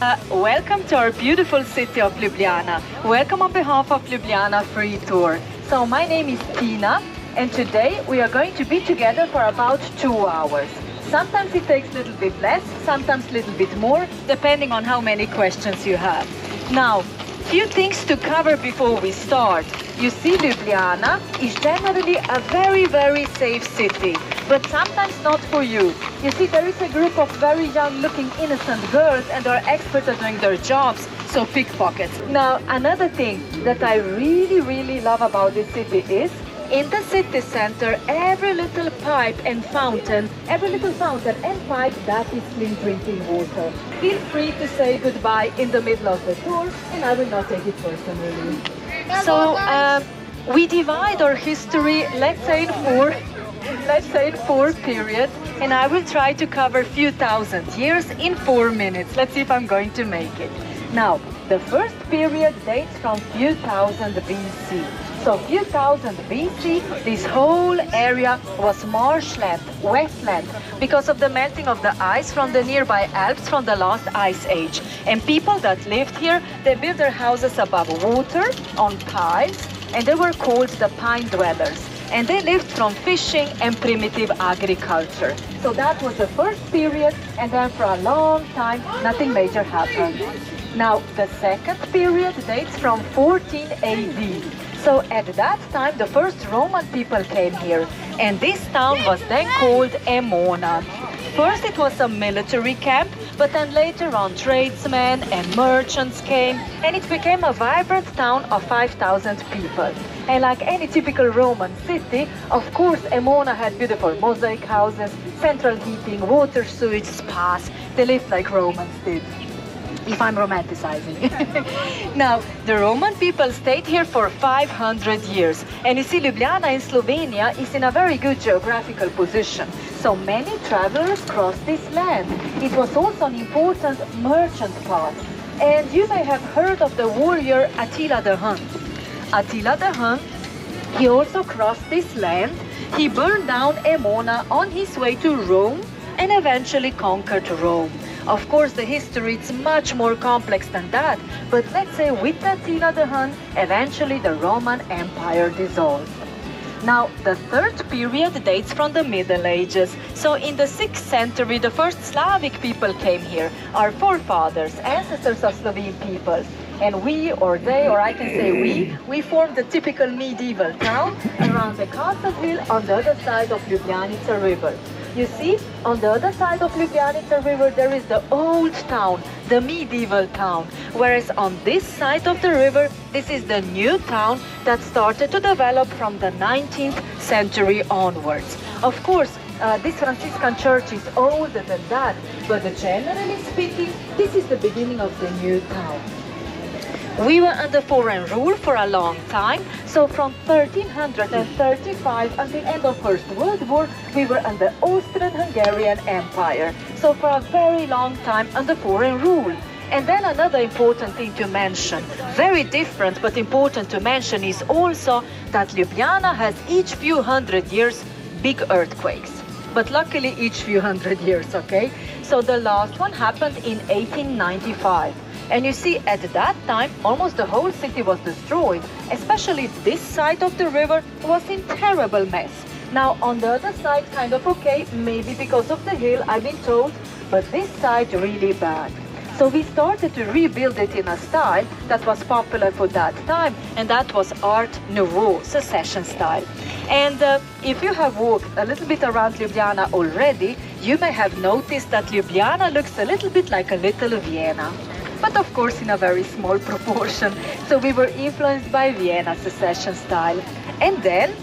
Welcome to our beautiful city of Ljubljana. Welcome on behalf of Ljubljana Free Tour. So my name is Tina, and today we are going to be together for about 2 hours. Sometimes it takes a little bit less, sometimes a little bit more, depending on how many questions you have. Now, few things to cover before we start. You see, Ljubljana is generally a very, very safe city, but sometimes not for you. You see, there is a group of very young-looking innocent girls, and they're experts at doing their jobs, so pickpockets. Now, another thing that I really, really love about this city is, in the city center, every little pipe and fountain, and pipe, that is clean drinking water. Feel free to say goodbye in the middle of the tour, and I will not take it personally. So we divide our history, let's say in four periods, and I will try to cover a few thousand years in 4 minutes. Let's see if I'm going to make it. Now, the first period dates from few thousand BC. So few thousand BC, this whole area was marshland, wetland, because of the melting of the ice from the nearby Alps from the last ice age. And people that lived here, they built their houses above water, on piles, and they were called the pine dwellers. And they lived from fishing and primitive agriculture. So that was the first period, and then for a long time, nothing major happened. Now, the second period dates from 14 AD. So at that time, the first Roman people came here, and this town was then called Emona. First it was a military camp, but then later on tradesmen and merchants came, and it became a vibrant town of 5,000 people. And like any typical Roman city, of course Emona had beautiful mosaic houses, central heating, water sewage, spas. They lived like Romans did, if I'm romanticizing. Now, the Roman people stayed here for 500 years. And you see, Ljubljana in Slovenia is in a very good geographical position. So many travelers crossed this land. It was also an important merchant path. And you may have heard of the warrior Attila the Hun. Attila the Hun, he also crossed this land. He burned down Emona on his way to Rome and eventually conquered Rome. Of course, the history is much more complex than that, but let's say with Attila the Hun, eventually the Roman Empire dissolved. Now, the third period dates from the Middle Ages. So in the 6th century, the first Slavic people came here, our forefathers, ancestors of Slovene peoples. And we, or they, or I can say we formed a typical medieval town around the castle hill on the other side of Ljubljanica River. You see, on the other side of Ljubljanica River, there is the old town, the medieval town. Whereas on this side of the river, this is the new town that started to develop from the 19th century onwards. Of course, this Franciscan church is older than that, but generally speaking, this is the beginning of the new town. We were under foreign rule for a long time, so from 1335 until the end of First World War, we were under Austrian-Hungarian Empire. So for a very long time under foreign rule. And then another important thing to mention, very different but important to mention, is also that Ljubljana has each few hundred years big earthquakes. But luckily each few hundred years, okay? So the last one happened in 1895. And you see, at that time, almost the whole city was destroyed. Especially this side of the river was in terrible mess. Now, on the other side, kind of okay, maybe because of the hill, I've been told, but this side really bad. So we started to rebuild it in a style that was popular for that time, and that was Art Nouveau, Secession style. And if you have walked a little bit around Ljubljana already, you may have noticed that Ljubljana looks a little bit like a little Vienna. But of course in a very small proportion. So we were influenced by Vienna Secession style. And then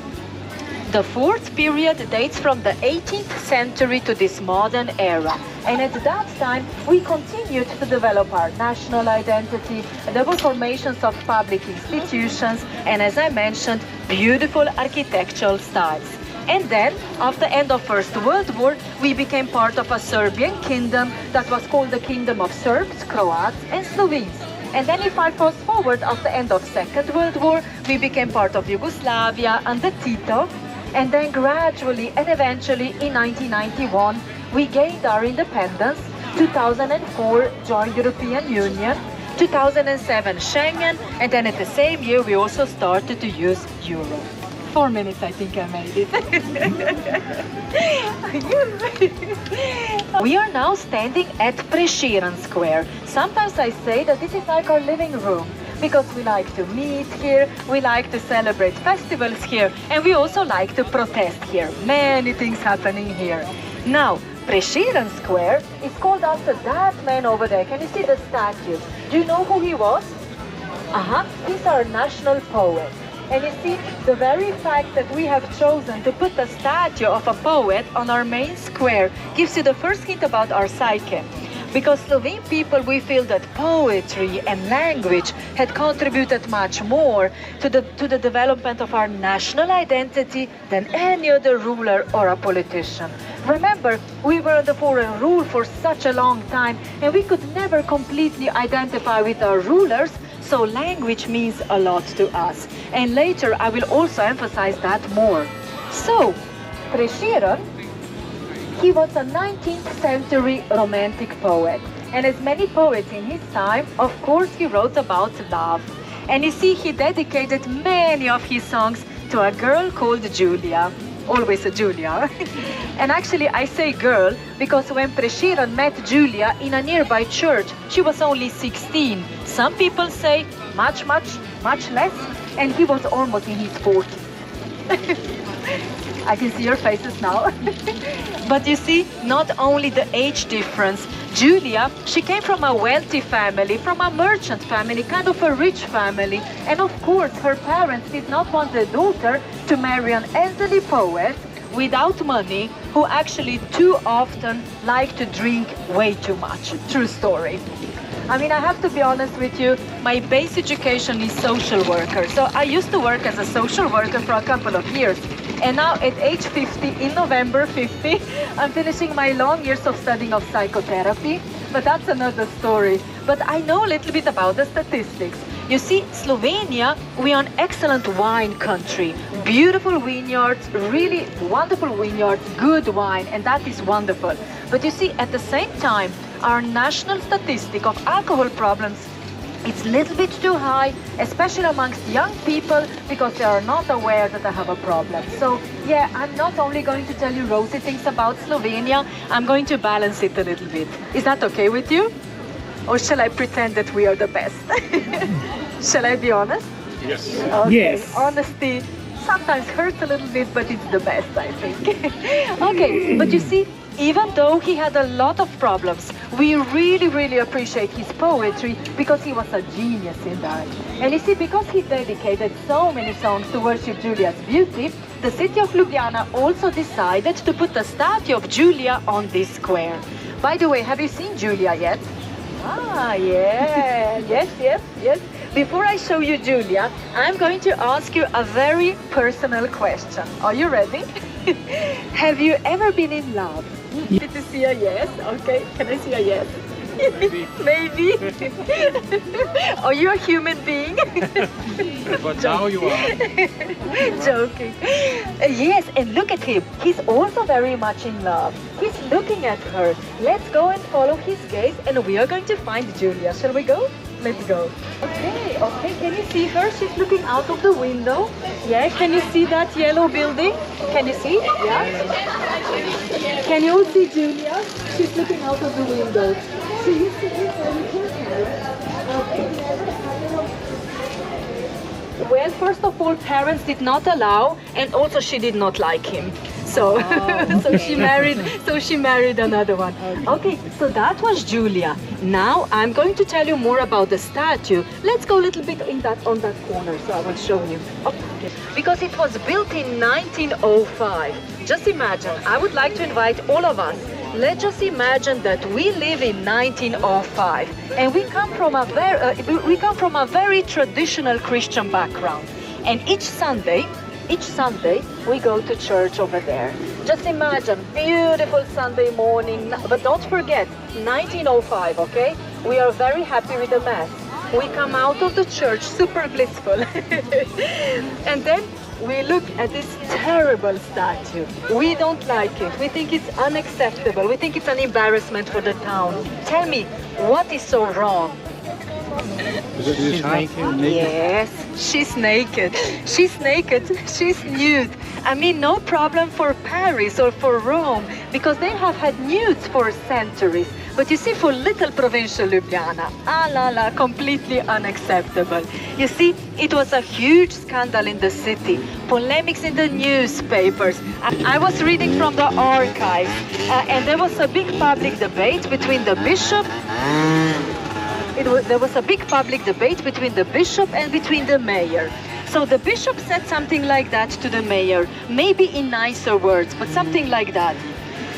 the fourth period dates from the 18th century to this modern era. And at that time, we continued to develop our national identity. There were formations of public institutions, and as I mentioned, beautiful architectural styles. And then, after the end of First World War, we became part of a Serbian kingdom that was called the Kingdom of Serbs, Croats and Slovenes. And then if I fast forward, after the end of Second World War, we became part of Yugoslavia under Tito. And then gradually and eventually in 1991, we gained our independence 2004 joined European Union, 2007 Schengen, and then at the same year we also started to use euro. 4 minutes, I think I made it. We are now standing at Prešeren Square. Sometimes I say that this is like our living room, because we like to meet here, we like to celebrate festivals here, and we also like to protest here. Many things happening here. Now, Prešeren Square is called after that man over there. Can you see the statue? Do you know who he was? He's our national poet. And you see, the very fact that we have chosen to put the statue of a poet on our main square gives you the first hint about our psyche. Because Slovene people, we feel that poetry and language had contributed much more to the development of our national identity than any other ruler or a politician. Remember, we were under foreign rule for such a long time, and we could never completely identify with our rulers, so language means a lot to us. And later I will also emphasize that more. So, Prešeren, he was a 19th century romantic poet. And as many poets in his time, of course he wrote about love. And you see, he dedicated many of his songs to a girl called Julia. Always a Julia. And actually I say girl because when Prešeren met Julia in a nearby church, she was only 16. Some people say much less, and he was almost in his 40s. I can see your faces now. But you see, not only the age difference. Julia, she came from a wealthy family, from a merchant family, kind of a rich family. And of course, her parents did not want their daughter to marry an elderly poet without money, who actually too often liked to drink way too much. True story. I mean, I have to be honest with you, my base education is social worker. So I used to work as a social worker for a couple of years. And now at age 50, in November 50, I'm finishing my long years of studying of psychotherapy. But that's another story. But I know a little bit about the statistics. You see, Slovenia, we are an excellent wine country. Beautiful vineyards, really wonderful vineyards, good wine, and that is wonderful. But you see, at the same time, our national statistic of alcohol problems, it's a little bit too high, especially amongst young people, because they are not aware that they have a problem. So yeah, I'm not only going to tell you rosy things about Slovenia, I'm going to balance it a little bit. Is that okay with you? Or shall I pretend that we are the best? Shall I be honest? Yes. Okay. Yes. Honesty sometimes hurts a little bit, but it's the best, I think. Okay, but you see, even though he had a lot of problems, we really appreciate his poetry because he was a genius in that. And you see, because he dedicated so many songs to worship Julia's beauty, the city of Ljubljana also decided to put a statue of Julia on this square. By the way, have you seen Julia yet? Ah, yeah, yes. Before I show you Julia, I'm going to ask you a very personal question. Are you ready? Have you ever been in love? Did you see a yes? Okay, can I see a yes? Maybe. Are you a human being? But now you are. Joking. Yes, and look at him. He's also very much in love. He's looking at her. Let's go and follow his gaze, and we are going to find Julia. Shall we go? Let's go. Okay, can you see her? She's looking out of the window. Yeah, can you see that yellow building? Can you see? Yeah. Can you all see Julia? She's looking out of the window. She used to live with her parents. Well, first of all, parents did not allow, and also she did not like him. So, so she married another one. Okay, so that was Julia. Now I'm going to tell you more about the statue. Let's go a little bit on that corner, so I will show you. Okay. Because it was built in 1905. Just imagine, I would like to invite all of us. Let's just imagine that we live in 1905, and we come from a very traditional Christian background. And each Sunday we go to church over there. Just imagine, beautiful Sunday morning, but don't forget, 1905, okay? We are very happy with the Mass. We come out of the church super blissful. And then we look at this terrible statue. We don't like it. We think it's unacceptable. We think it's an embarrassment for the town. Tell me, what is so wrong? She's naked. Yes, she's naked. She's naked. She's nude. I mean, no problem for Paris or for Rome, because they have had nudes for centuries. But you see, for little provincial Ljubljana, ah la la, completely unacceptable. You see, it was a huge scandal in the city, polemics in the newspapers. I was reading from the archives, and there was a big public debate between the bishop. There was a big public debate between the bishop and between the mayor. So the bishop said something like that to the mayor, maybe in nicer words, but something like that.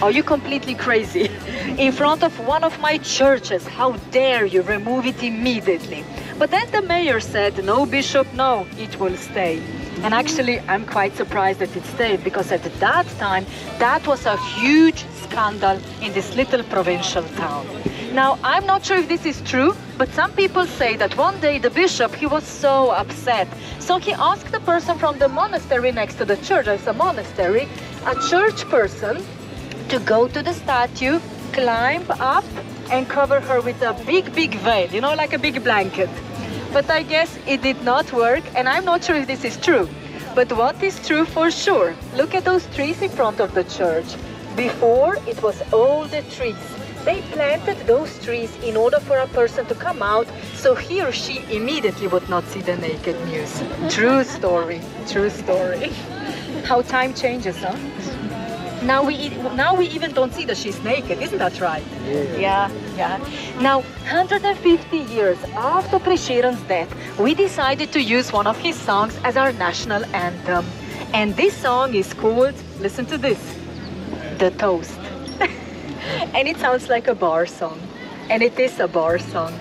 Are you completely crazy? In front of one of my churches, how dare you remove it immediately? But then the mayor said, no, bishop, no, it will stay. And actually, I'm quite surprised that it stayed, because at that time, that was a huge scandal in this little provincial town. Now, I'm not sure if this is true, but some people say that one day the bishop, he was so upset. So he asked the person from the monastery next to the church, there's a monastery, a church person, to go to the statue, climb up and cover her with a big, big veil, you know, like a big blanket. But I guess it did not work, and I'm not sure if this is true. But what is true for sure? Look at those trees in front of the church. Before, it was all the trees. They planted those trees in order for a person to come out, so he or she immediately would not see the naked news. True story, true story. How time changes, huh? Now we even don't see that she's naked, isn't that right? Yeah. Now, 150 years after Prešeren's death, we decided to use one of his songs as our national anthem. And this song is called, listen to this, The Toast. And it sounds like a bar song. And it is a bar song.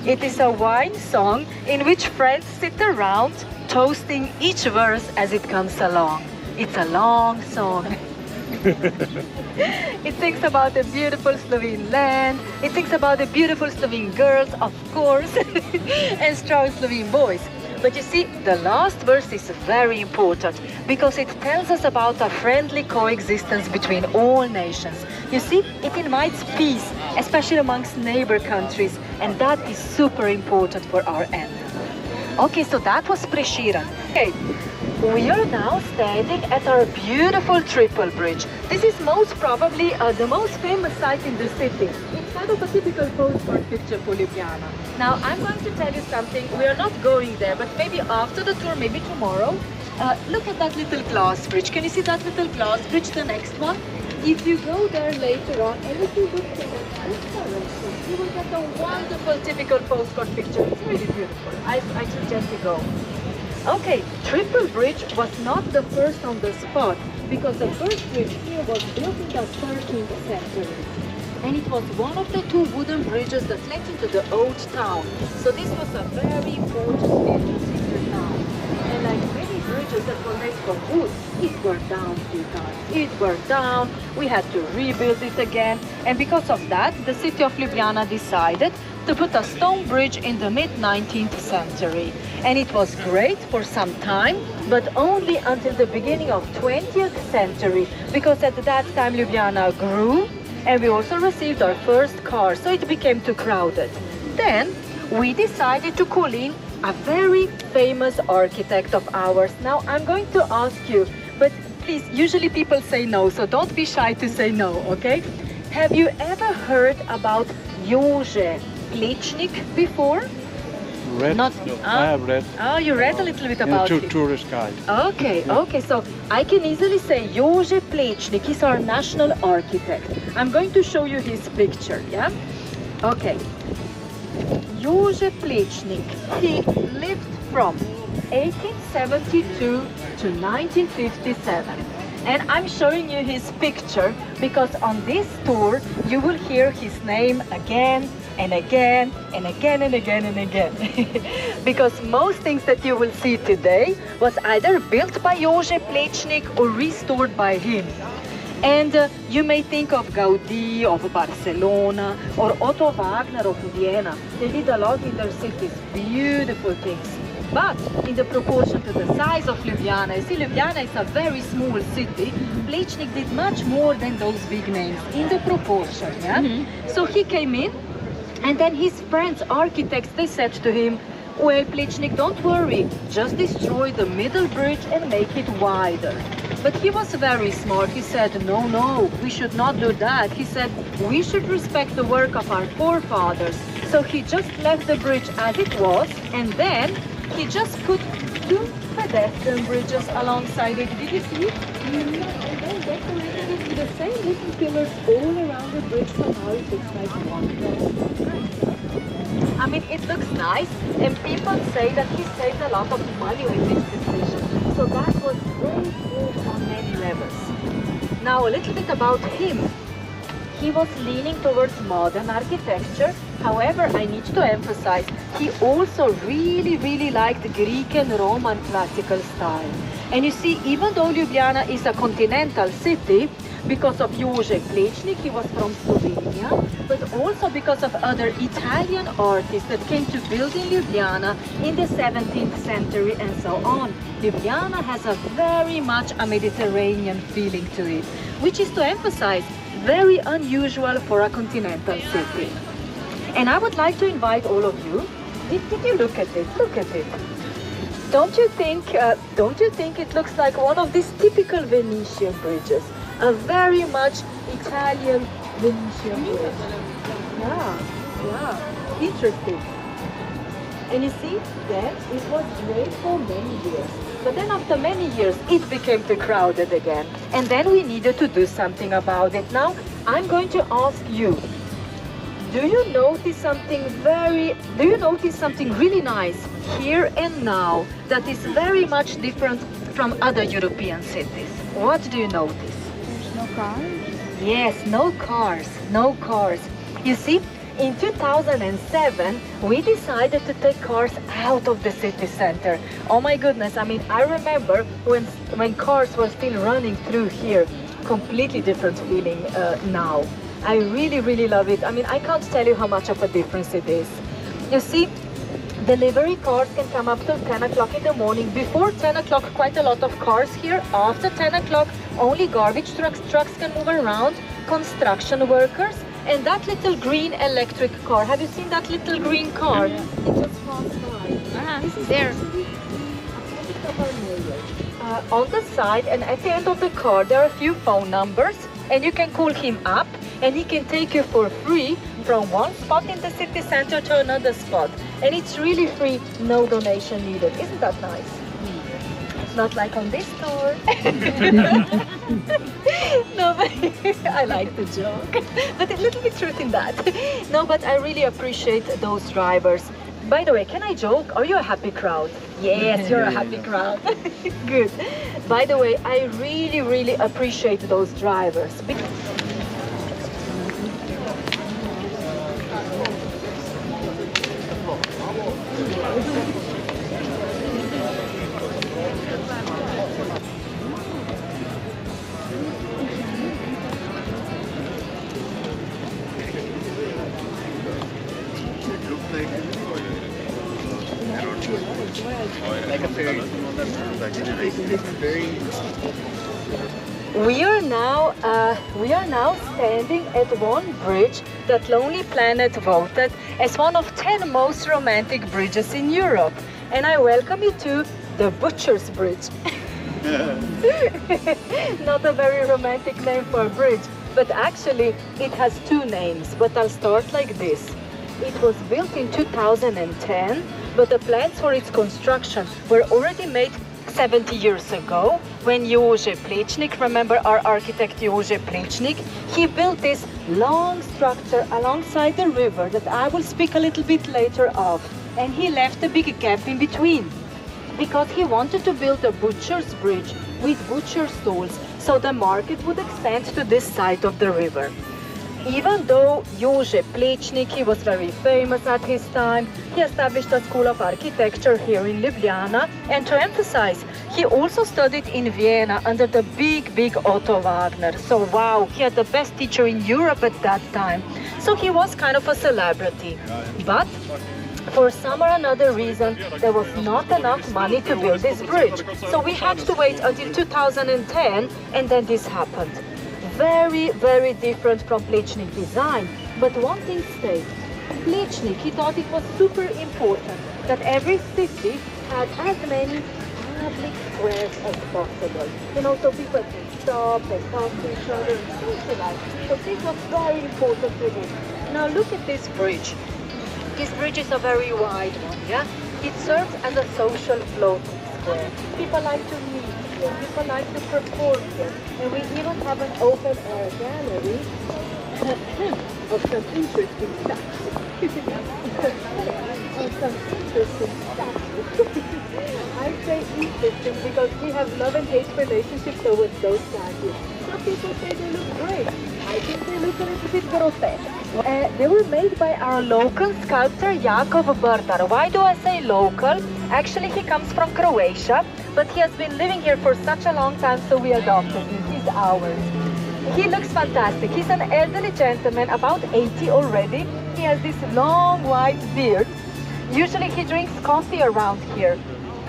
It is a wine song in which friends sit around toasting each verse as it comes along. It's a long song. It sings about the beautiful Slovene land. It sings about the beautiful Slovene girls, of course, and strong Slovene boys. But you see, the last verse is very important because it tells us about a friendly coexistence between all nations. You see, it invites peace, especially amongst neighbor countries, and that is super important for our end. Okay, so that was Prešeren. Okay, we are now standing at our beautiful triple bridge. This is most probably the most famous site in the city. It's kind of a typical postcard picture for Ljubljana. Now, I'm going to tell you something. We are not going there, but maybe after the tour, maybe tomorrow. Look at that little glass bridge. Can you see that little glass bridge, the next one? If you go there later on, and if you look in this direction, you will get a wonderful typical postcard picture. It's really beautiful. I suggest you go. Okay, Triple Bridge was not the first on the spot, because the first bridge here was built in the 13th century. And it was one of the two wooden bridges that led into the old town. So this was a very important entrance into the town. And like many bridges that were made from wood, it burned down a few times. It burned down, we had to rebuild it again. And because of that, the city of Ljubljana decided to put a stone bridge in the mid-19th century. And it was great for some time, but only until the beginning of 20th century, because at that time Ljubljana grew, and we also received our first car, so it became too crowded. Then we decided to call in a very famous architect of ours. Now I'm going to ask you, but please, usually people say no, so don't be shy to say no, okay? Have you ever heard about Jože Plečnik before? Read? Not, I have read. Oh, you read a little bit about in him. tourist guide. Okay, okay, so I can easily say Jože Plečnik is our national architect. I'm going to show you his picture, yeah? Okay. Jože Plečnik, he lived from 1872 to 1957. And I'm showing you his picture because on this tour you will hear his name again and again and again and again and again. Because most things that you will see today was either built by Jože Plečnik or restored by him. And you may think of Gaudí of Barcelona or Otto Wagner of Vienna. They did a lot in their cities, beautiful things. But in the proportion to the size of Ljubljana, you see Ljubljana is a very small city, Plečnik did much more than those big names in the proportion, yeah? So he came in, and then his friends, architects, they said to him, well, Plečnik, don't worry, just destroy the middle bridge and make it wider. But he was very smart. He said, no, we should not do that. He said, we should respect the work of our forefathers. So he just left the bridge as it was, and then he just put 2 pedestrian bridges alongside it. Did you see? And then decorated it with the same little pillars all around the bridge, so now it looks like one bridge. I mean, it looks nice, and people say that he saved a lot of money with this decision. So that was very good on many levels. Now, a little bit about him. He was leaning towards modern architecture. However, I need to emphasize, he also really liked Greek and Roman classical style. And you see, even though Ljubljana is a continental city, because of Jože Plečnik, he was from Slovenia, but also because of other Italian artists that came to build in Ljubljana in the 17th century and so on. Ljubljana has a very much a Mediterranean feeling to it, which is to emphasize very unusual for a continental city. And I would like to invite all of you. Did you look at it? Look at it. Don't you think it looks like one of these typical Venetian bridges? A very much Italian Venetian bridge. Yeah, interesting. And you see, then it was great for many years. But then after many years, it became too crowded again. And then we needed to do something about it. Now, I'm going to ask you, do you notice something really nice here and now that is very much different from other European cities? What do you notice? There's no cars? Yes, no cars. You see, in 2007, we decided to take cars out of the city center. Oh my goodness, I mean, I remember when cars were still running through here, completely different feeling now. I really love it. I mean, I can't tell you how much of a difference it is. You see, delivery cars can come up till 10 o'clock in the morning. Before 10 o'clock, quite a lot of cars here. After 10 o'clock, only garbage trucks can move around, construction workers, and that little green electric car. Have you seen that little green car? It just passed by. This is there. On the side and at the end of the car, there are a few phone numbers, and you can call him up, and he can take you for free from one spot in the city center to another spot. And it's really free, no donation needed. Isn't that nice? Not like on this tour. No, but I like to joke. But a little bit truth in that. No, but I really appreciate those drivers. By the way, can I joke? Are you a happy crowd? Yes, you're a happy crowd. Good. By the way, I really appreciate those drivers. Like a ferry. We are now standing at one bridge that Lonely Planet voted as one of 10 most romantic bridges in Europe. And I welcome you to the Butcher's Bridge. Not a very romantic name for a bridge, but actually it has 2 names, but I'll start like this. It was built in 2010, but the plans for its construction were already made 70 years ago, when Jože Plečnik, remember our architect Jože Plečnik, he built this long structure alongside the river that I will speak a little bit later of. And he left a big gap in between, because he wanted to build a butcher's bridge with butcher stalls, so the market would extend to this side of the river. Even though Jože Plečnik, he was very famous at his time, he established a school of architecture here in Ljubljana, and to emphasize, he also studied in Vienna under the big Otto Wagner. So wow, he had the best teacher in Europe at that time. So he was kind of a celebrity. But for some or another reason, there was not enough money to build this bridge. So we had to wait until 2010, and then this happened. Very, very different from Plečnik design. But one thing stayed. Plečnik, he thought it was super important that every city had as many public squares as possible. You know, so people can stop and talk to each other and socialize. So this was very important to him. Now look at this bridge. This bridge is a very wide one, yeah? It serves as a social floating square. People like to meet here, people like to perform here. And we even have an open air gallery of some interesting stuff. Of some interesting stuff. I say interesting because we have love and hate relationships towards those statues. Some people say they look great. I think they look a little bit grotesque. They were made by our local sculptor Jakov Brdar. Why do I say local? Actually, he comes from Croatia, but he has been living here for such a long time, so we adopted him. He's ours. He looks fantastic. He's an elderly gentleman, about 80 already. He has this long white beard. Usually he drinks coffee around here.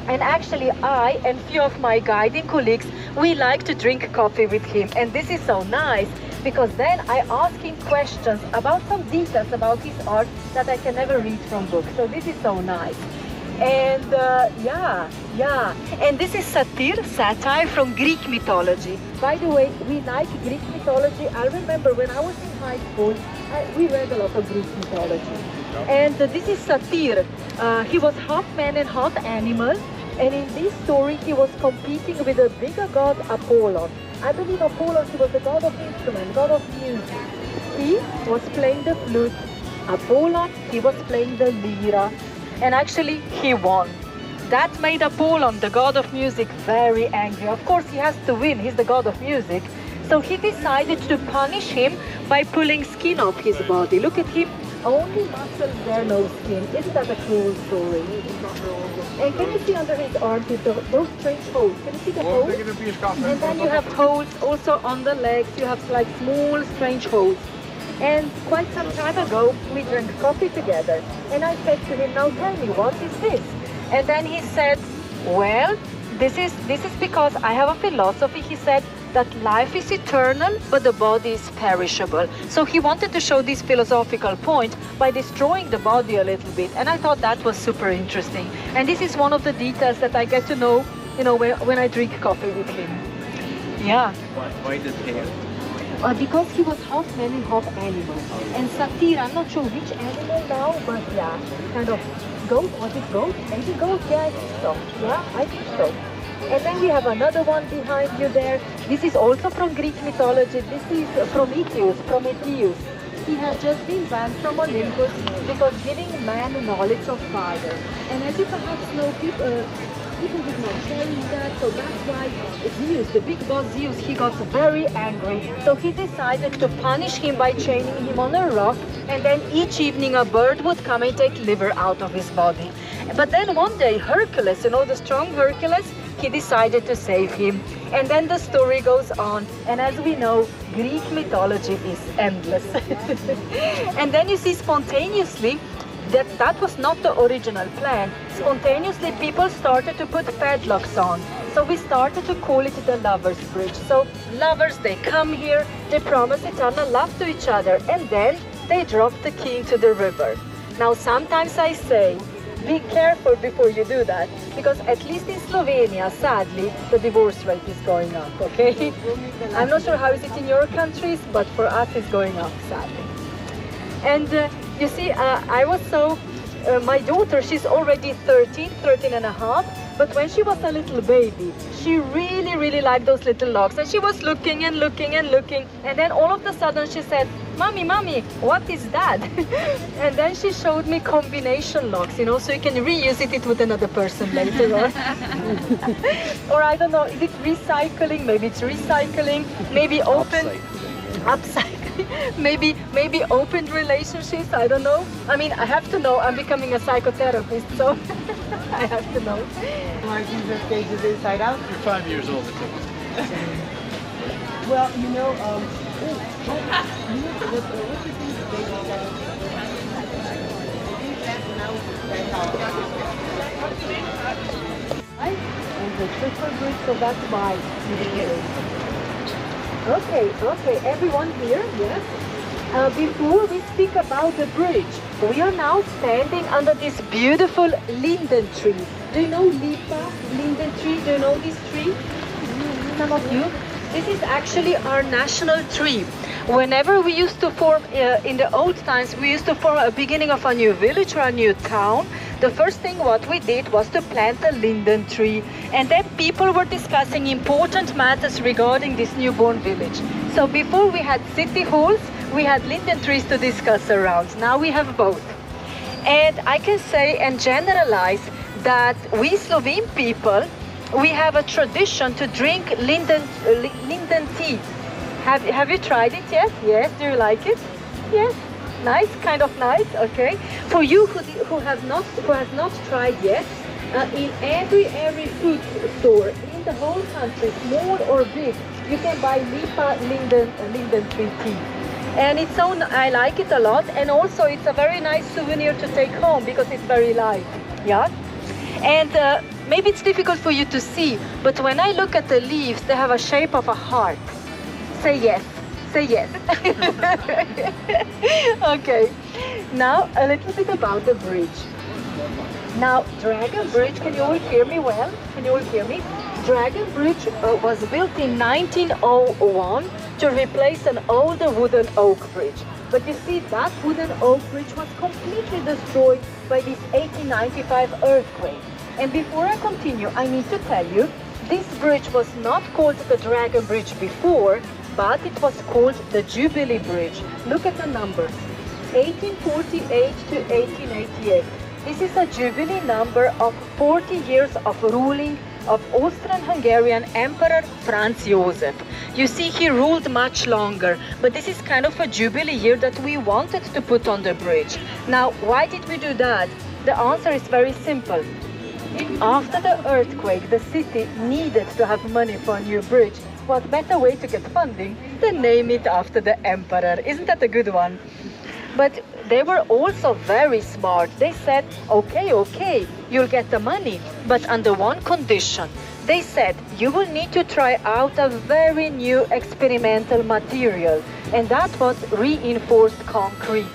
And actually I and few of my guiding colleagues, we like to drink coffee with him. And this is so nice because then I ask him questions about some details about his art that I can never read from books. So this is so nice. And yeah. And this is satire from Greek mythology. By the way, we like Greek mythology. I remember when I was in high school, we read a lot of Greek mythology. And this is satyr. He was half man and half animal. And in this story, he was competing with a bigger god, Apollon. I believe Apollon, he was the god of instrument, god of music. He was playing the flute. Apollon, he was playing the lyra. And actually, he won. That made Apollon, the god of music, very angry. Of course, he has to win. He's the god of music. So he decided to punish him by pulling skin off his body. Look at him. Only muscles there, no skin. Isn't that a cool story? And can you see under his armpit those strange holes? Can you see the holes? And then you have holes also on the legs. You have like small strange holes. And quite some time ago, we drank coffee together. And I said to him, now tell me, what is this? And then he said, well, this is because I have a philosophy, he said, that life is eternal, but the body is perishable. So he wanted to show this philosophical point by destroying the body a little bit. And I thought that was super interesting. And this is one of the details that I get to know, you know, when I drink coffee with him. Yeah. Why the tail? Because he was half man and half animal. And satyr, I'm not sure which animal now, but yeah, kind of goat, was it goat? Maybe goat, yeah, I think so. Yeah, I think so. And then we have another one behind you there. This is also from Greek mythology. This is Prometheus. He had just been banned from Olympus because giving man knowledge of fire. And as you perhaps know, people did not cherish that, so that's why Zeus, the big boss Zeus, he got very angry. So he decided to punish him by chaining him on a rock, and then each evening a bird would come and take liver out of his body. But then one day Hercules, you know, the strong Hercules, he decided to save him. And then the story goes on. And as we know, Greek mythology is endless. And then you see spontaneously, that was not the original plan. Spontaneously, people started to put padlocks on. So we started to call it the Lovers' Bridge. So lovers, they come here, they promise eternal love to each other, and then they drop the key into the river. Now, sometimes I say, be careful before you do that, because at least in Slovenia, sadly, the divorce rate is going up, okay? I'm not sure how is it in your countries, but for us it's going up, sadly. And you see, I was so, my daughter, she's already 13 and a half, but when she was a little baby, she really liked those little locks. And she was looking and looking and looking. And then all of a sudden she said, Mommy, what is that? And then she showed me combination locks, you know, so you can reuse it with another person later on. Or I don't know, is it recycling? Maybe it's recycling. Maybe open, upcycling. maybe open relationships, I don't know. I mean, I have to know. I'm becoming a psychotherapist, so I have to know. Marking the cages inside out. You're 5 years old, I think. Well, you know, what do you think the baby said? I think that's And the triple bridge, so that's why. Okay, everyone here, yes. Before we speak about the bridge, we are now standing under this beautiful linden tree. Do you know Lipa, linden tree? Do you know this tree? Some of you? This is actually our national tree. Whenever we used to form, in the old times, we used to form a beginning of a new village or a new town. The first thing what we did was to plant a linden tree. And then people were discussing important matters regarding this newborn village. So before we had city halls, we had linden trees to discuss around. Now we have both. And I can say and generalize that we Slovene people, we have a tradition to drink linden tea. Have you tried it yet? Yes. Do you like it? Yes. Nice, kind of nice. Okay. For you who has not tried yet, in every food store in the whole country, small or big, you can buy Lipa linden tree tea. And it's so, I like it a lot, and also it's a very nice souvenir to take home because it's very light. Yeah. And maybe it's difficult for you to see, but when I look at the leaves, they have a shape of a heart. Say yes. Say yes. Okay. Now a little bit about the bridge. Now, Dragon Bridge, can you all hear me well? Can you all hear me? Dragon Bridge was built in 1901 to replace an older wooden oak bridge. But you see, that wooden oak bridge was completely destroyed by this 1895 earthquake. And before I continue, I need to tell you, this bridge was not called the Dragon Bridge before, but it was called the Jubilee Bridge. Look at the numbers, 1848 to 1888. This is a Jubilee number of 40 years of ruling of Austrian-Hungarian Emperor Franz Josef. You see, he ruled much longer, but this is kind of a Jubilee year that we wanted to put on the bridge. Now, why did we do that? The answer is very simple. After the earthquake, the city needed to have money for a new bridge. What better way to get funding than name it after the emperor? Isn't that a good one? But they were also very smart. They said, okay, you'll get the money, but under one condition. They said, you will need to try out a very new experimental material, and that was reinforced concrete.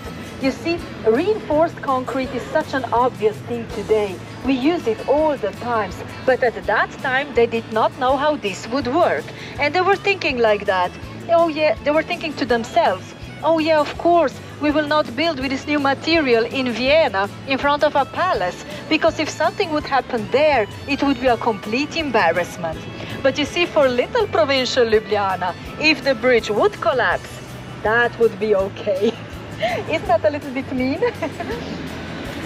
You see, reinforced concrete is such an obvious thing today. We use it all the times, but at that time they did not know how this would work. And they were thinking like that. Oh yeah, they were thinking to themselves, oh yeah, of course, we will not build with this new material in Vienna in front of a palace, because if something would happen there, it would be a complete embarrassment. But you see, for little provincial Ljubljana, if the bridge would collapse, that would be okay. Isn't that a little bit mean?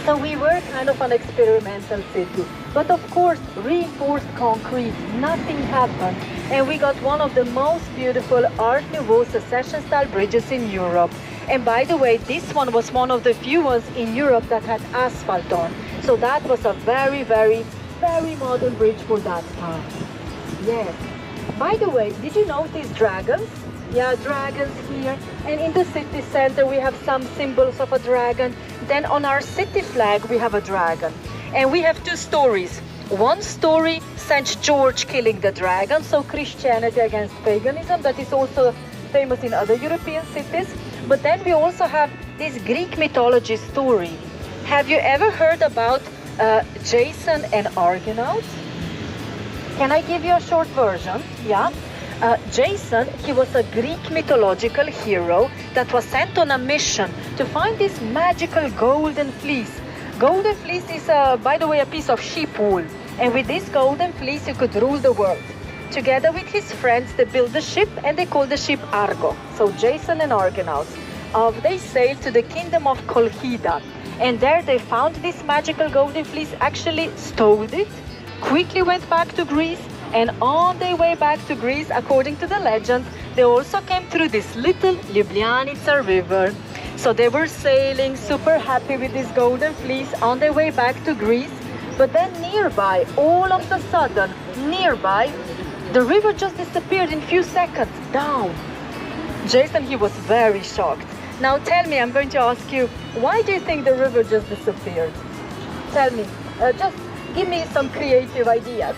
So we were kind of an experimental city. But of course, reinforced concrete, nothing happened. And we got one of the most beautiful Art Nouveau Secession-style bridges in Europe. And by the way, this one was one of the few ones in Europe that had asphalt on. So that was a very, very, very modern bridge for that time. Yes. By the way, did you notice dragons? Yeah, dragons here. And in the city center, we have some symbols of a dragon. Then on our city flag, we have a dragon. And we have two stories. One story, St. George killing the dragon, so Christianity against paganism, that is also famous in other European cities. But then we also have this Greek mythology story. Have you ever heard about Jason and Argonauts? Can I give you a short version? Yeah. Jason, he was a Greek mythological hero that was sent on a mission to find this magical golden fleece. Golden fleece is, by the way, a piece of sheep wool. And with this golden fleece, he could rule the world. Together with his friends, they built a ship, and they called the ship Argo. So Jason and Argonauts. They sailed to the kingdom of Colchida. And there they found this magical golden fleece, actually stole it, quickly went back to Greece. And on their way back to Greece, according to the legend, they also came through this little Ljubljanica river. So they were sailing, super happy with this golden fleece on their way back to Greece. But then nearby, all of a sudden, nearby, the river just disappeared in a few seconds, down. Jason, he was very shocked. Now tell me, I'm going to ask you, why do you think the river just disappeared? Tell me. Just give me some creative ideas.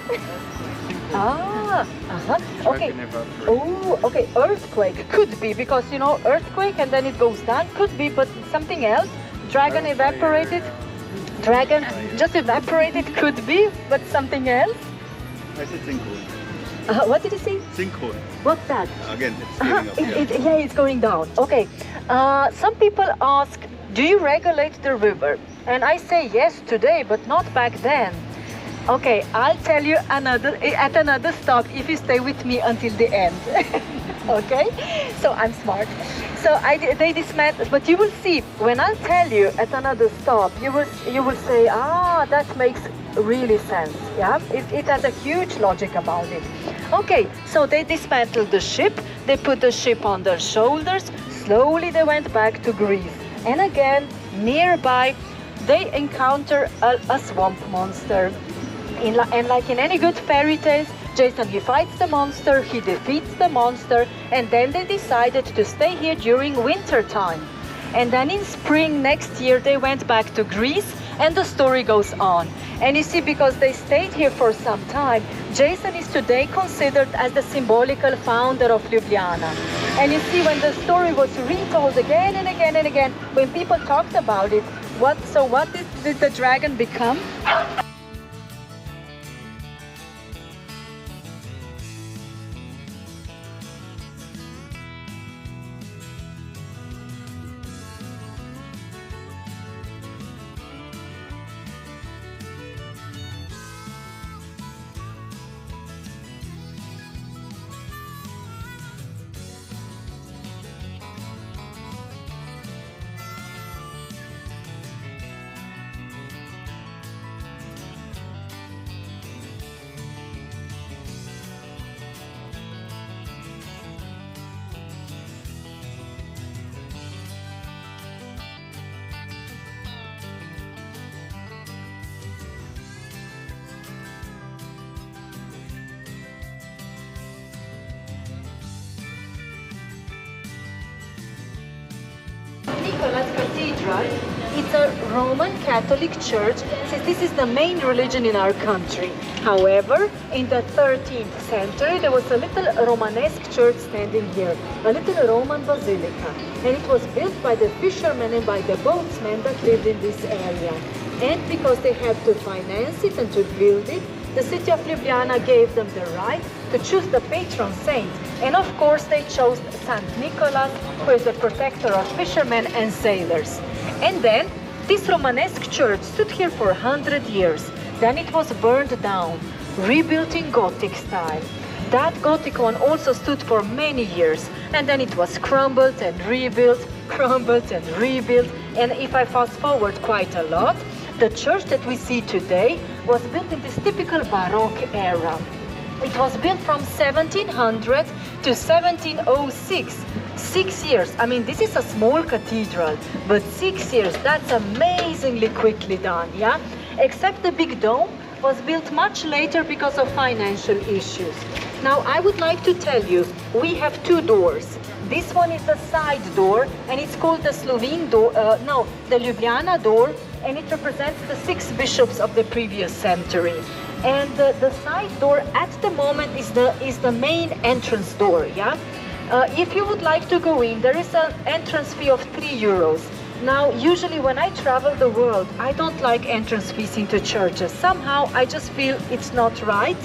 Okay. Dragon evaporate. Oh, okay. Earthquake could be, because you know earthquake and then it goes down. Could be, but something else. Dragon evaporated. Dragon just evaporated could be, but something else. I said sinkhole. What did you say? Sinkhole. What's that? Again, it's going up. Yeah, it's going down. Okay. Some people ask, do you regulate the river? And I say yes today, but not back then. Okay, I'll tell you at another stop if you stay with me until the end. Okay? So I'm smart. So they dismantle, but you will see when I'll tell you at another stop, you will say, that makes really sense. Yeah, it has a huge logic about it. Okay, so they dismantled the ship. They put the ship on their shoulders. Slowly they went back to Greece, and again nearby they encounter a swamp monster. And like in any good fairy tales, Jason, he fights the monster, he defeats the monster, and then they decided to stay here during winter time. And then in spring next year they went back to Greece, and the story goes on. And you see, because they stayed here for some time, Jason is today considered as the symbolical founder of Ljubljana. And you see, when the story was retold again and again and again, when people talked about it, what did the dragon become? Cathedral. It's a Roman Catholic church, since this is the main religion in our country. However, in the 13th century, there was a little Romanesque church standing here, a little Roman basilica. And it was built by the fishermen and by the boatsmen that lived in this area. And because they had to finance it and to build it, the city of Ljubljana gave them the right to choose the patron saint. And of course they chose Saint Nicholas, who is the protector of fishermen and sailors. And then this Romanesque church stood here for 100 years. Then it was burned down, rebuilt in Gothic style. That Gothic one also stood for many years. And then it was crumbled and rebuilt, And if I fast forward quite a lot, the church that we see today was built in this typical Baroque era. It was built from 1700 to 1706. 6 years. I mean, this is a small cathedral, but 6 years, that's amazingly quickly done, yeah? Except the big dome was built much later because of financial issues. Now, I would like to tell you, we have two doors. This one is the side door, and it's called the the Ljubljana door, and it represents the 6 bishops of the previous century. And the side door at the moment is the main entrance door, yeah? If you would like to go in, there is an entrance fee of 3 euros. Now, usually when I travel the world, I don't like entrance fees into churches. Somehow, I just feel it's not right.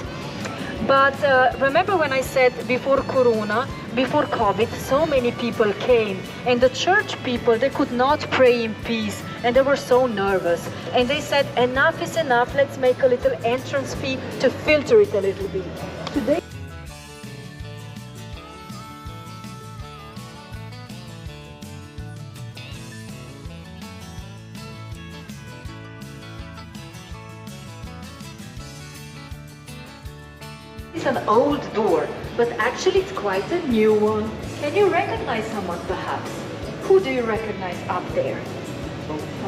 But remember when I said before Corona, before COVID, so many people came, and the church people, they could not pray in peace, and they were so nervous. And they said, enough is enough, let's make a little entrance fee to filter it a little bit. Today, it's an old door, but actually it's quite a new one. Can you recognize someone perhaps? Who do you recognize up there?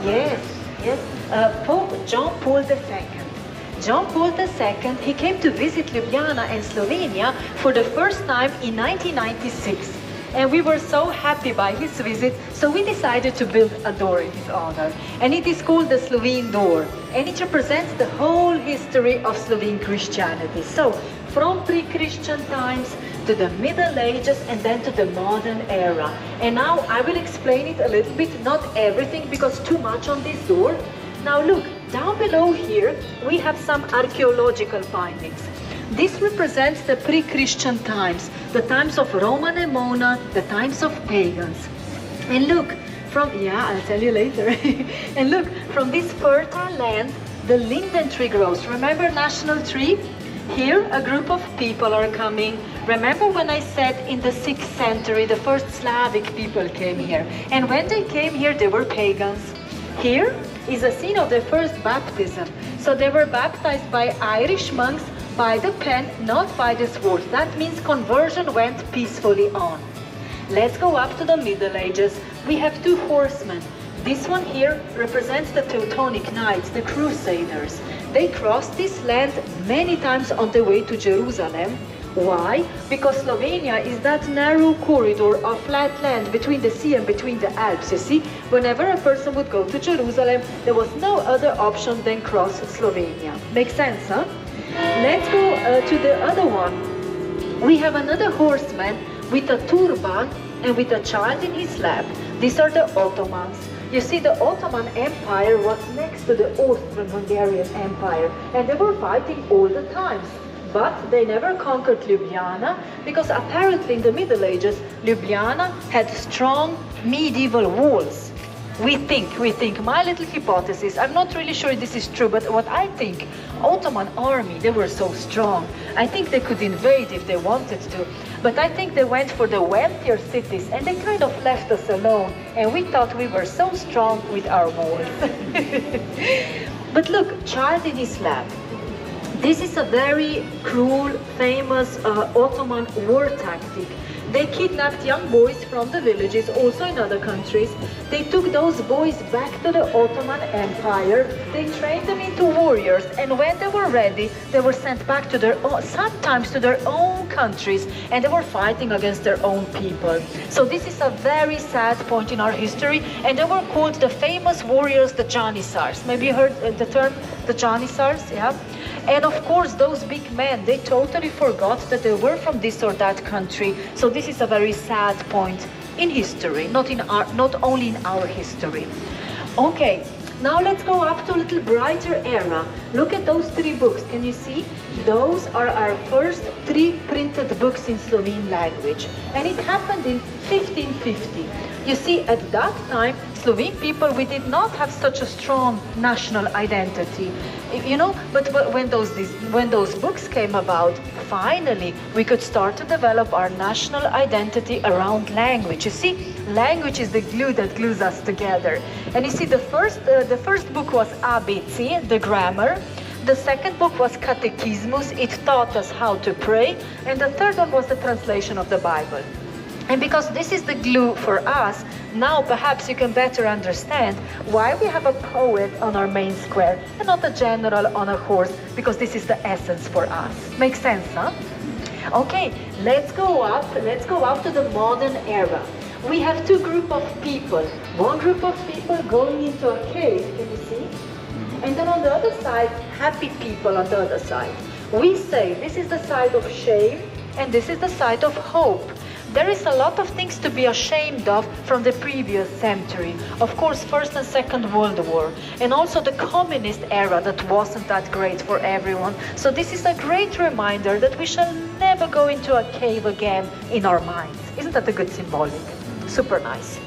Yes. Pope John Paul II. John Paul II, he came to visit Ljubljana and Slovenia for the first time in 1996. And we were so happy by his visit, so we decided to build a door in his honor. And it is called the Slovene door. And it represents the whole history of Slovene Christianity. So, from pre-Christian times to the Middle Ages and then to the modern era. And now I will explain it a little bit, not everything because too much on this door. Now look, down below here we have some archaeological findings. This represents the pre-Christian times, the times of Roman Emona, the times of pagans. And look, I'll tell you later. And look, from this fertile land, the linden tree grows. Remember national tree? Here, a group of people are coming. Remember when I said in the 6th century, the first Slavic people came here. And when they came here, they were pagans. Here is a scene of their first baptism. So they were baptized by Irish monks by the pen, not by the sword. That means conversion went peacefully on. Let's go up to the Middle Ages. We have two horsemen. This one here represents the Teutonic Knights, the Crusaders. They crossed this land many times on the way to Jerusalem. Why? Because Slovenia is that narrow corridor of flat land between the sea and between the Alps. You see, whenever a person would go to Jerusalem, there was no other option than cross Slovenia. Makes sense, huh? Let's go to the other one. We have another horseman with a turban and with a child in his lap. These are the Ottomans. You see, the Ottoman Empire was next to the Austrian-Hungarian Empire, and they were fighting all the time. But they never conquered Ljubljana, because apparently in the Middle Ages, Ljubljana had strong medieval walls. We think, my little hypothesis, I'm not really sure this is true, but what I think, Ottoman army, they were so strong. I think they could invade if they wanted to, but I think they went for the wealthier cities and they kind of left us alone, and we thought we were so strong with our walls. But look, child in his lap. This is a very cruel, famous Ottoman war tactic. They kidnapped young boys from the villages, also in other countries. They took those boys back to the Ottoman Empire. They trained them into warriors, and when they were ready, they were sent back to their own, sometimes to their own countries, and they were fighting against their own people. So this is a very sad point in our history, and they were called the famous warriors, the Janissars. Maybe you heard the term, the Janissars, yeah? And of course, those big men, they totally forgot that they were from this or that country. So this is a very sad point in history, not only in our history. Okay, now let's go up to a little brighter era. Look at those 3 books. Can you see? Those are our first 3 printed books in Slovene language. And it happened in 1550. You see, at that time, Slovene people, we did not have such a strong national identity, you know, but when those books came about, finally, we could start to develop our national identity around language. You see, language is the glue that glues us together. And you see, the first book was ABC, the grammar. The second book was Catechismus, it taught us how to pray. And the third one was the translation of the Bible. And because this is the glue for us, now perhaps you can better understand why we have a poet on our main square and not a general on a horse, because this is the essence for us. Makes sense, huh? Okay, let's go up to the modern era. We have 2 groups of people. One group of people going into a cave, can you see? And then on the other side, happy people on the other side. We say this is the side of shame and this is the side of hope. There is a lot of things to be ashamed of from the previous century. Of course, First and Second World War, and also the communist era that wasn't that great for everyone. So this is a great reminder that we shall never go into a cave again in our minds. Isn't that a good symbolic? Super nice.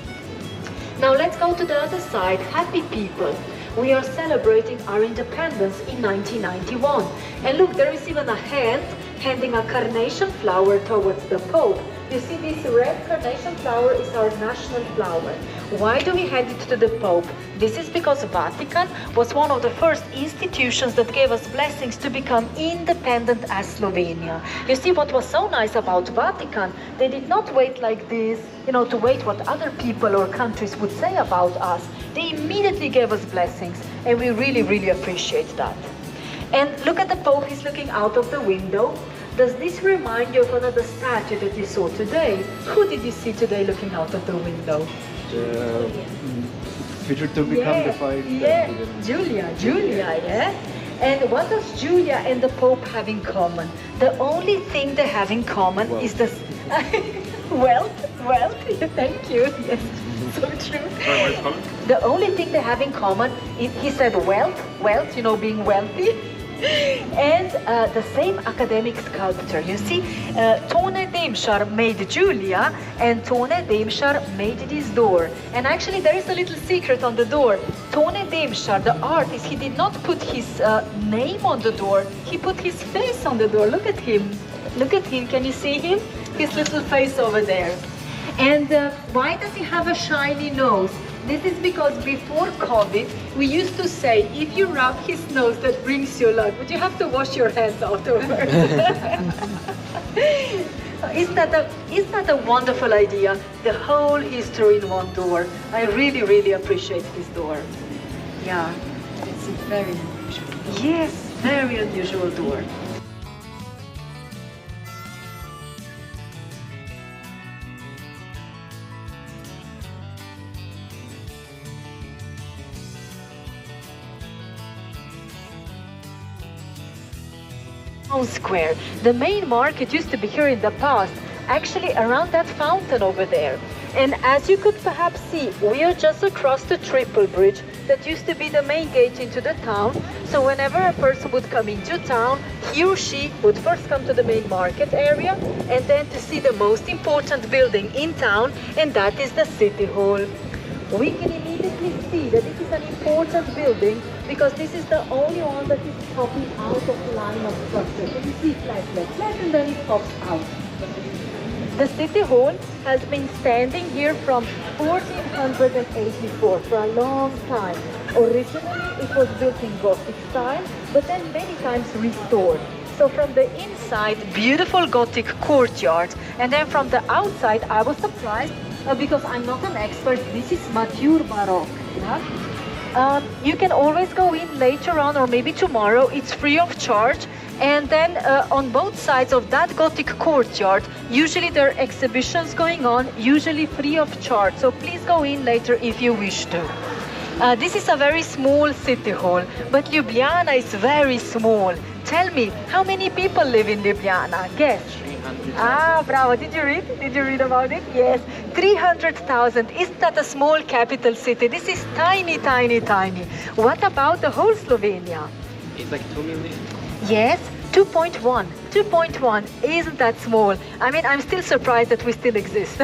Now let's go to the other side, happy people. We are celebrating our independence in 1991. And look, there is even a hand handing a carnation flower towards the Pope. You see, this red carnation flower is our national flower. Why do we hand it to the Pope? This is because Vatican was one of the first institutions that gave us blessings to become independent as Slovenia. You see, what was so nice about Vatican, they did not wait like this, you know, to wait what other people or countries would say about us. They immediately gave us blessings, and we really, really appreciate that. And look at the Pope, he's looking out of the window. Does this remind you of another statue that you saw today? Who did you see today looking out of the window? Future to become the five. Julia, yeah? And what does Julia and the Pope have in common? The only thing they have in common is the wealth, thank you, yes, so true. The only thing they have in common, he said wealth, you know, being wealthy, and the same academic sculpture. You see, Tone Demschar made Julia, and Tone Demschar made this door. And actually there is a little secret on the door. Tone Demschar, the artist, he did not put his name on the door, he put his face on the door. Look at him, can you see him? His little face over there. And why does he have a shiny nose? This is because before COVID, we used to say, if you rub his nose, that brings you luck, but you have to wash your hands afterwards. Isn't that a wonderful idea? The whole history in one door. I really, really appreciate this door. Yeah, it's very unusual. Yes, very unusual door. Square. The main market used to be here in the past, actually around that fountain over there. And as you could perhaps see, we are just across the triple bridge that used to be the main gate into the town. So whenever a person would come into town, he or she would first come to the main market area and then to see the most important building in town, and that is the City Hall. We can immediately see that this is an important building because this is the only one that is popping out of the line of structure. So you see flat, and then it pops out. The City Hall has been standing here from 1484 for a long time. Originally it was built in Gothic style, but then many times restored. So from the inside, beautiful Gothic courtyard, and then from the outside, I was surprised because I'm not an expert, this is mature Baroque. Yeah? You can always go in later on or maybe tomorrow, it's free of charge. And then on both sides of that Gothic courtyard, usually there are exhibitions going on, usually free of charge. So please go in later if you wish to. This is a very small city hall, but Ljubljana is very small. Tell me, how many people live in Ljubljana? Guess. 300. Ah, bravo. Did you read? Did you read about it? Yes. 300,000. Isn't that a small capital city? This is tiny, tiny, tiny. What about the whole Slovenia? It's like 2 million. Yes, 2.1. 2.1. Isn't that small? I mean, I'm still surprised that we still exist.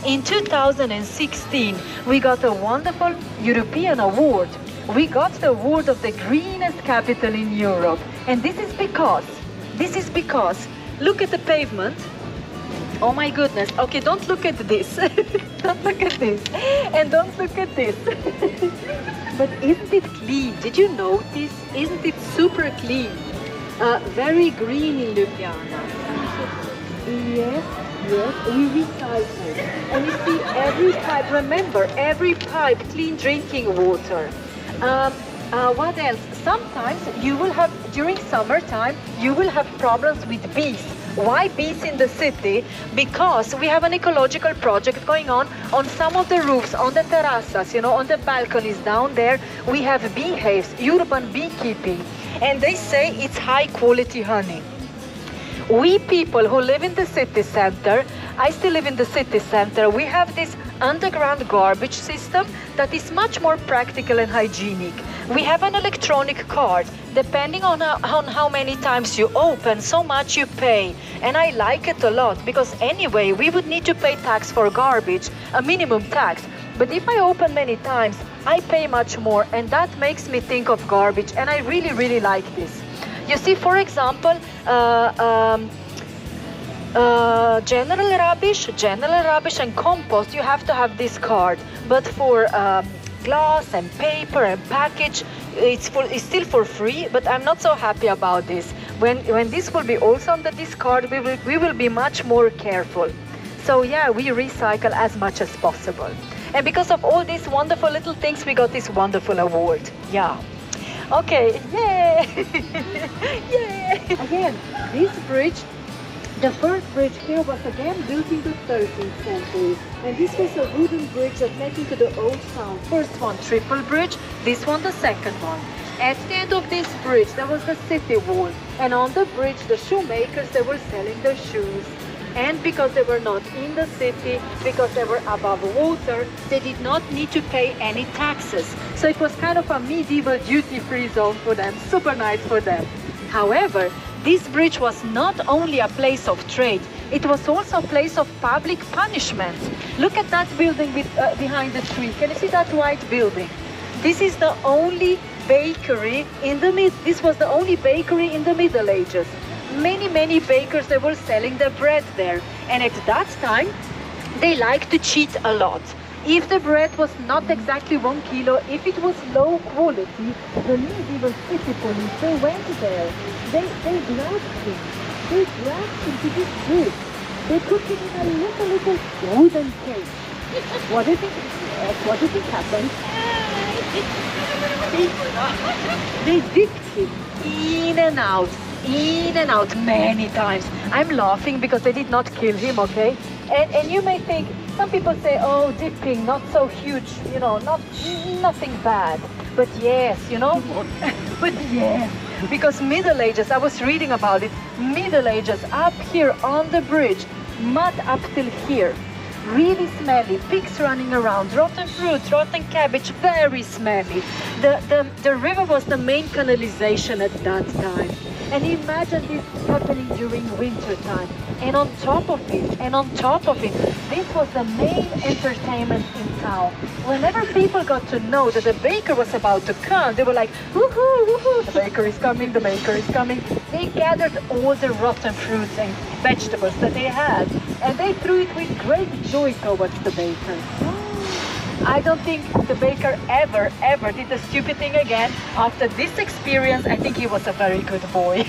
In 2016, we got a wonderful European award. We got the award of the greenest capital in Europe. And this is because, look at the pavement. Oh my goodness. Okay, don't look at this. Don't look at this. And don't look at this. But isn't it clean? Did you notice? Isn't it super clean? Very green in Ljubljana. Yes, we recycle. And you see every pipe, remember, every pipe, clean drinking water. What else? Sometimes you will have, during summertime, you will have problems with bees. Why bees in the city? Because we have an ecological project going on some of the roofs, on the terraces, you know, on the balconies down there. We have beehives, urban beekeeping, and they say it's high quality honey. We people who live in the city center, I still live in the city center, we have this underground garbage system that is much more practical and hygienic. We have an electronic card. Depending on how many times you open, so much you pay. And I like it a lot because anyway, we would need to pay tax for garbage, a minimum tax. But if I open many times, I pay much more, and that makes me think of garbage, and I really, really like this. You see, for example, general rubbish and compost, you have to have this card. But for glass and paper and package, it's still for free, but I'm not so happy about this. When this will be also on the discard, we will be much more careful. So yeah, we recycle as much as possible. And because of all these wonderful little things, we got this wonderful award. Yeah. Okay, yay! Yay! Again, this bridge, the first bridge here was again built in the 13th century. And this was a wooden bridge that led into the old town. First one, triple bridge, this one, the second one. At the end of this bridge, there was the city wall. And on the bridge, the shoemakers, they were selling their shoes. And because they were not in the city, because they were above water, they did not need to pay any taxes. So it was kind of a medieval duty-free zone for them, super nice for them. However, this bridge was not only a place of trade, it was also a place of public punishment. Look at that building behind the tree. Can you see that white building? This is the only bakery in the This was the only bakery in the Middle Ages. Many bakers, they were selling their bread there. And at that time, they liked to cheat a lot. If the bread was not exactly 1 kilo, if it was low quality, the medieval city police, they went there. They grabbed him. They grabbed him to this bridge. They put him in a little wooden cage. What do you think? What do you think happened? They dipped him in and out many times. I'm laughing because they did not kill him, okay? And you may think, some people say, oh, dipping, not so huge, you know, nothing bad. But yes, you know, but yes, because Middle Ages, I was reading about it, Middle Ages up here on the bridge, mud up till here. Really smelly, pigs running around, rotten fruit, rotten cabbage, very smelly. The river was the main canalization at that time. And imagine this happening during winter time. And on top of it, this was the main entertainment in town. Whenever people got to know that the baker was about to come, they were like, woohoo, woohoo, the baker is coming, the baker is coming. They gathered all the rotten fruits and vegetables that they had, and they threw it with great joy towards the baker. I don't think the baker ever did a stupid thing again. After this experience, I think he was a very good boy.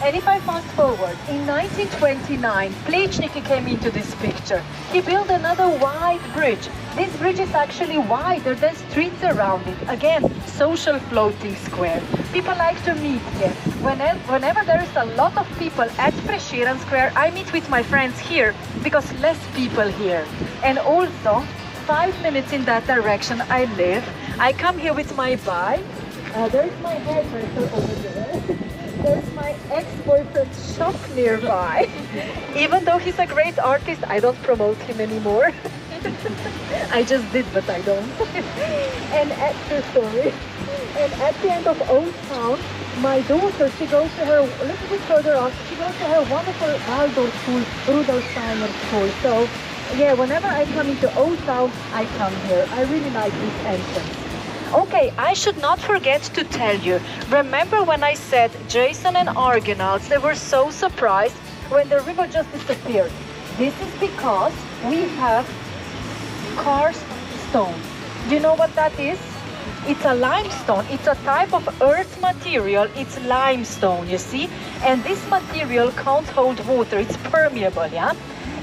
And if I fast forward, in 1929, Plečnik came into this picture. He built another wide bridge. This bridge is actually wider than streets around it. Again, social floating square. People like to meet here. Whenever there is a lot of people at Prešeren Square, I meet with my friends here because less people here. And also, 5 minutes in that direction I live. I come here with my bike. There's my hairdresser over there. There's my ex-boyfriend's shop nearby. Even though he's a great artist, I don't promote him anymore. I just did, but I don't. And at the end of Old Town, my daughter, she goes to her, a little bit further on, she goes to her wonderful Waldorf school, Rudolf Steiner school. So, yeah, whenever I come into Old Town, I come here. I really like this entrance. Okay, I should not forget to tell you, remember when I said Jason and Argonauts, they were so surprised when the river just disappeared. This is because we have karst stone. Do you know what that is? It's a limestone. It's a type of earth material. It's limestone, you see? And this material can't hold water. It's permeable, yeah?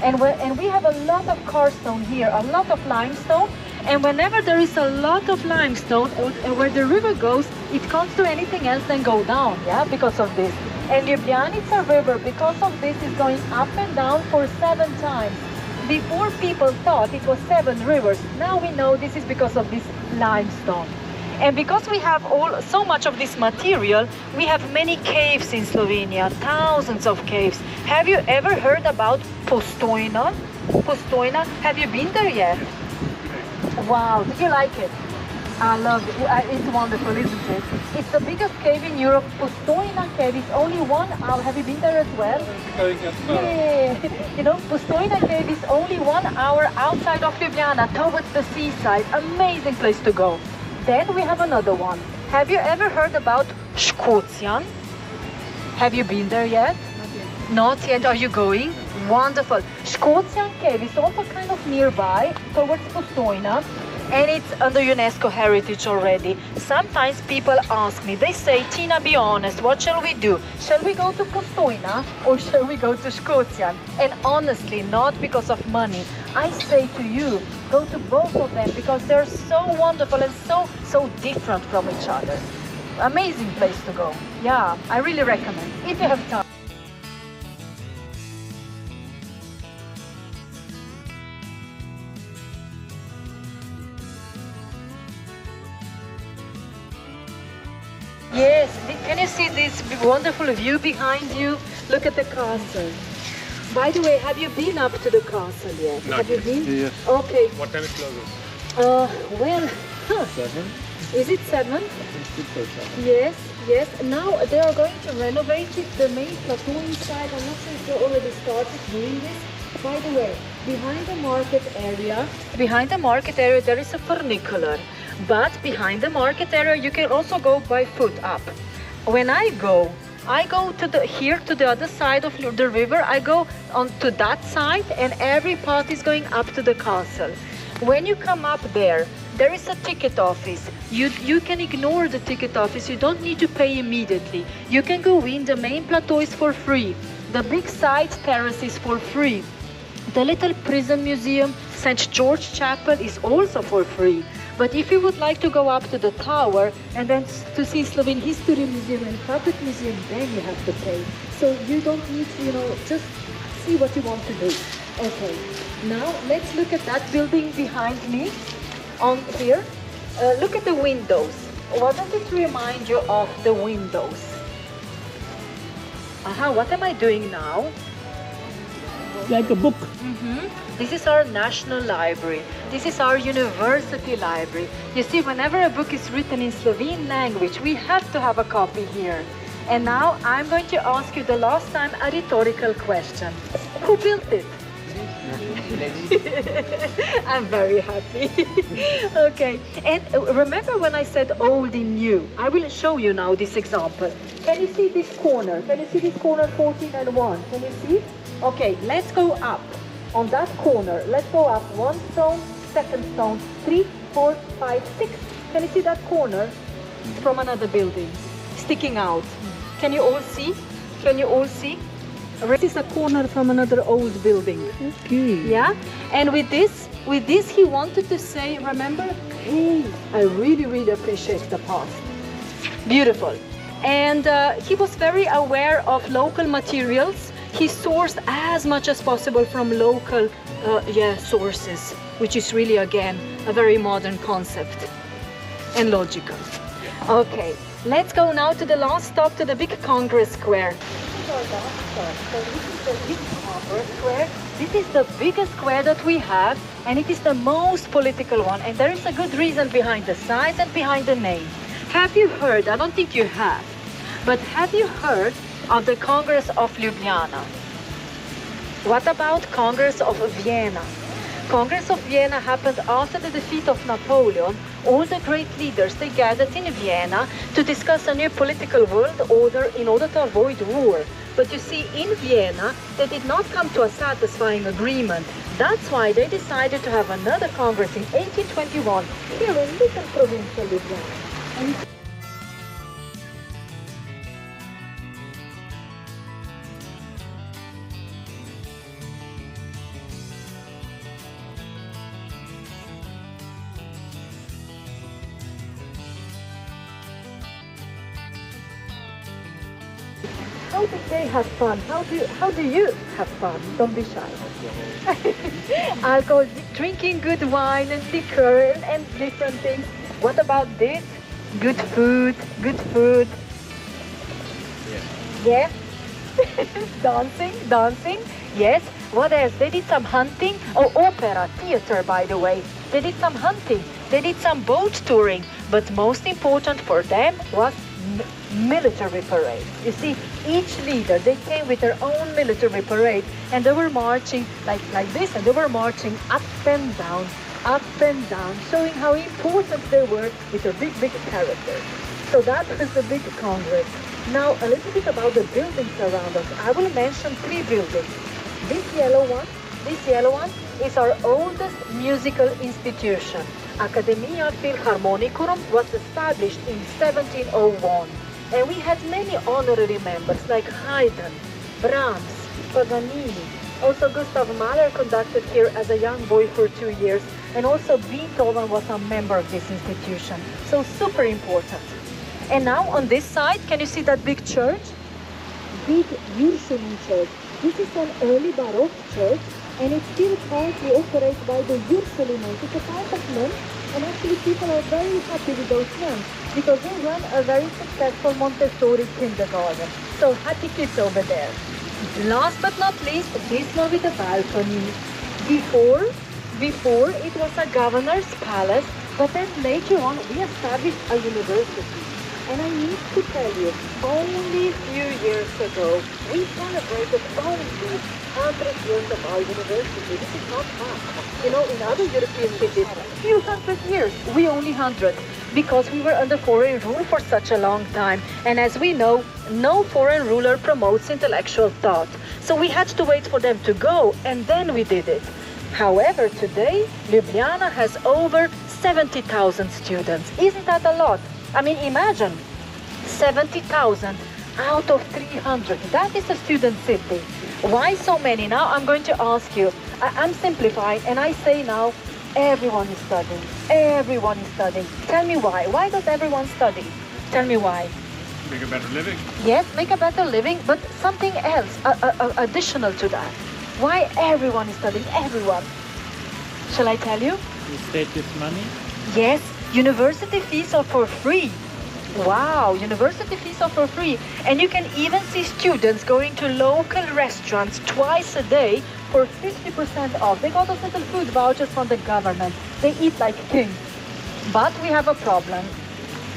And we have a lot of karst stone here, a lot of limestone. And whenever there is a lot of limestone, where the river goes, it can't do anything else than go down, yeah, because of this. And Ljubljana, it's a river, because of this, is going up and down for 7 times. Before, people thought it was 7 rivers. Now we know this is because of this limestone. And because we have so much of this material, we have many caves in Slovenia, thousands of caves. Have you ever heard about Postojna? Postojna, have you been there yet? Wow, did you like it? I love it. It's wonderful, isn't it? It's the biggest cave in Europe. Postojna cave is only 1 hour. Have you been there as well? Yeah. You know, Postojna cave is only 1 hour outside of Ljubljana, towards the seaside. Amazing place to go. Then we have another one. Have you ever heard about Škocjan? Have you been there yet? Not yet. Are you going? Wonderful. Škocjan cave is also kind of nearby, towards Postojna. and it's under UNESCO heritage already. Sometimes people ask me, they say, Tina, be honest, what shall we do? Shall we go to Postojna or shall we go to Škocjan? And honestly, not because of money. I say to you, go to both of them because they're so wonderful and so different from each other. Amazing place to go. Yeah, I really recommend if you have time. Yes, can you see this wonderful view behind you? Look at the castle. By the way, have you been up to the castle yet? Not have you yet. been? Yes. Okay. What time it closes? Well, 7? is it 7? It's good for 7. Yes, yes. Now they are going to renovate it, the main plateau inside. I'm not sure if they already started doing this. By the way, behind the market area, there is a funicular. But behind the market area, you can also go by foot up. When I go to the other side of the river. I go on to that side, and every path is going up to the castle. When you come up there is a ticket office. You can ignore the ticket office. You don't need to pay immediately. You can go in. The main plateau is for free. The big side terrace is for free. The little prison museum, St. George Chapel, is also for free. But if you would like to go up to the tower and then to see Slovene History Museum and Puppet Museum, then you have to pay. So you don't need to, just see what you want to do. Okay, now let's look at that building behind me on here. Look at the windows. What does it remind you of the windows? Aha, what am I doing now? Like a book. This is our national library. This is our university library. You see, whenever a book is written in Slovene language, we have to have a copy here. And now I'm going to ask you the last time a rhetorical question. Who built it? I'm very happy. Okay, and remember when I said old and new? I will show you now this example. Can you see this corner? Can you see this corner 14 and 1? Can you see? Okay, let's go up. On that corner, let's go up 1 stone, 2nd stone, 3, 4, 5, 6. Can you see that corner from another building sticking out? Can you all see? Can you all see? This is a corner from another old building. Okay. Yeah, and with this he wanted to say, remember, hey, I really appreciate the past. Beautiful. And he was very aware of local materials. He sourced as much as possible from local sources, which is really, again, a very modern concept and logical. Okay, let's go now to the last stop, to the big Congress Square. This is our last stop. So this is the big Congress Square. This is the biggest square that we have, and it is the most political one. And there is a good reason behind the size and behind the name. Have you heard? I don't think you have. But have you heard of the Congress of Ljubljana? What about Congress of Vienna? Congress of Vienna happened after the defeat of Napoleon. All the great leaders, they gathered in Vienna to discuss a new political world order in order to avoid war. But you see, in Vienna, they did not come to a satisfying agreement. That's why they decided to have another Congress in 1821 here in little province of Ljubljana. How did they have fun? How do you have fun? Don't be shy. Alcohol, drinking good wine and liquor and different things. What about this? Good food, good food. Yeah? Dancing. Yes. What else? They did some hunting. Oh, opera, theater, by the way. They did some hunting. They did some boat touring. But most important for them was military parade. You see, each leader, they came with their own military parade, and they were marching like this, and they were marching up and down, showing how important they were with their big characters. So that was the big Congress. Now, a little bit about the buildings around us. I will mention 3 buildings. This yellow one is our oldest musical institution. Academia Philharmonicum was established in 1701, and we had many honorary members like Haydn, Brahms, Paganini. Also Gustav Mahler conducted here as a young boy for 2 years, and also Beethoven was a member of this institution. So super important. And now on this side, can you see that big church? Big Ursuline church. This is an early Baroque church, and it's still partly operated by the Ursulines. It's a type of monk, and actually people are very happy with those monks because they run a very successful Montessori kindergarten. So happy kids over there. Last but not least, this one with the balcony. Before it was a governor's palace, but then later on we established a university. And I need to tell you, only a few years ago, we celebrated only 100 years of our university. This is not much. You know, in other European cities, few hundred years, we only 100, because we were under foreign rule for such a long time. And as we know, no foreign ruler promotes intellectual thought. So we had to wait for them to go, and then we did it. However, today, Ljubljana has over 70,000 students. Isn't that a lot? I mean, imagine 70,000 out of 300. That is a student city. Why so many? Now I'm going to ask you. I'm simplifying, and I say now, everyone is studying. Everyone is studying. Tell me why. Why does everyone study? Tell me why. Make a better living. Yes, make a better living, but something else additional to that. Why everyone is studying? Everyone. Shall I tell you? The state gives money. Yes, university fees are for free. Wow, university fees are for free. And you can even see students going to local restaurants twice a day for 50% off. They got those little food vouchers from the government. They eat like kings. But we have a problem.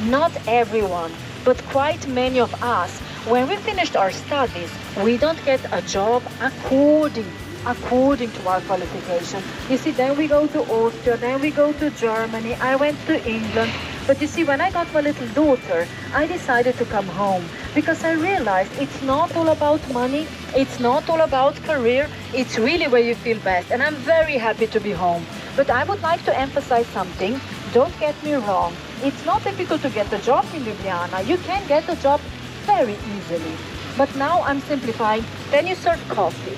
Not everyone, but quite many of us, when we finished our studies, we don't get a job according to our qualification. You see, then we go to Austria, then we go to Germany. I went to England. But you see, when I got my little daughter, I decided to come home because I realized it's not all about money. It's not all about career. It's really where you feel best. And I'm very happy to be home. But I would like to emphasize something. Don't get me wrong. It's not difficult to get a job in Ljubljana. You can get a job very easily. But now I'm simplifying. Then you serve coffee.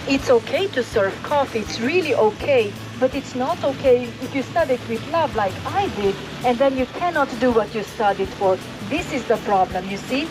It's okay to serve coffee. It's really okay. But it's not okay if you study it with love like I did, and then you cannot do what you studied for. This is the problem, you see?